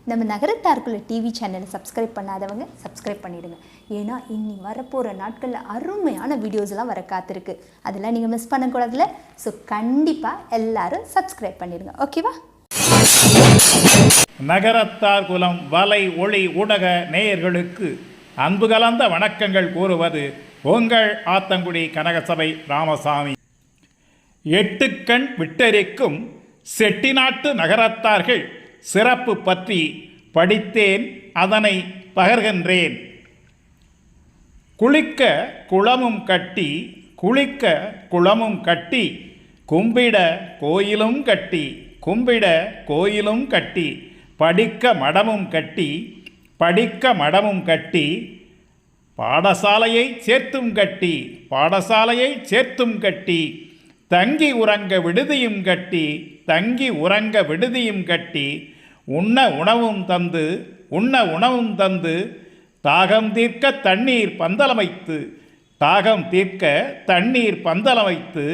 நம்ம நகரத்தார்குள்ள டிவி சேனலை சப்ஸ்கிரைப் பண்ணாதவங்க சப்ஸ்கிரைப் பண்ணிடுங்க. ஏன்னா இன்னி வரப்போகிற நாட்களில் அருமையான வீடியோஸ்லாம் வர காத்திருக்கு. அதெல்லாம் நீங்கள் மிஸ் பண்ணக்கூடாதுல. ஸோ கண்டிப்பாக எல்லாரும் சப்ஸ்கிரைப் பண்ணிடுங்க. ஓகேவா? நகரத்தார் குலம் வலை ஒளி ஊடக நேயர்களுக்கு அன்பு கலந்த வணக்கங்கள் கூறுவது உங்கள் ஆத்தங்குடி கனகசபை ராமசாமி. 8 கண் விட்டறிக்கும் செட்டிநாட்டு நகரத்தார்கள் சிறப்பு பற்றி படித்தேன், அதனை பகர்கின்றேன். குளிக்க குளமும் கட்டி, குளிக்க குளமும் கட்டி, கும்பிட கோயிலும் கட்டி, கும்பிட கோயிலும் கட்டி, படிக்க மடமும் கட்டி, படிக்க மடமும் கட்டி, பாடசாலையை சேர்த்தும் கட்டி, பாடசாலையை சேர்த்தும் கட்டி, தங்கி உறங்க விடுதியும் கட்டி, தங்கி உறங்க விடுதியும் கட்டி, உண்ண உணவும் தந்து, உண்ண உணவும் தந்து, தாகம் தீர்க்க தண்ணீர் பந்தலமைத்து, தாகம் தீர்க்க தண்ணீர் பந்தலமைத்து,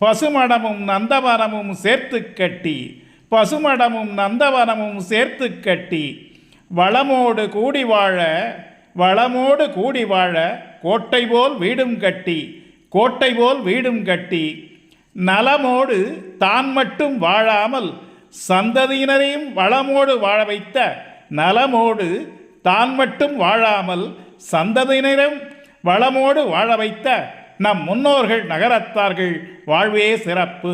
பசுமடமும் நந்தவனமும் சேர்த்து கட்டி, பசுமடமும் நந்தவனமும் சேர்த்து கட்டி, வளமோடு கூடி வாழ, வளமோடு கூடி வாழ, கோட்டை போல் வீடும் கட்டி, கோட்டை போல் வீடும் கட்டி, நலமோடு தான் மட்டும் வாழாமல் சந்ததியினரையும் வளமோடு வாழ வைத்த, நலமோடு தான் மட்டும் வாழாமல் சந்ததியினரும் வளமோடு வாழ வைத்த நம் முன்னோர்கள் நகரத்தார்கள் வாழ்வே சிறப்பு.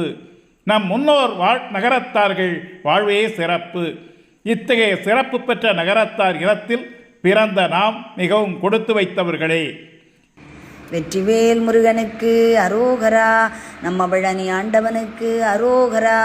நம் முன்னோர் நகரத்தார்கள் வாழ்வே சிறப்பு. இத்தகைய சிறப்பு பெற்ற நகரத்தார் இனத்தில் பிறந்த நாம் மிகவும் கொடுத்து வைத்தவர்களே. வெற்றிவேல் முருகனுக்கு அரோகரா, நம்ம பழனி ஆண்டவனுக்கு அரோகரா.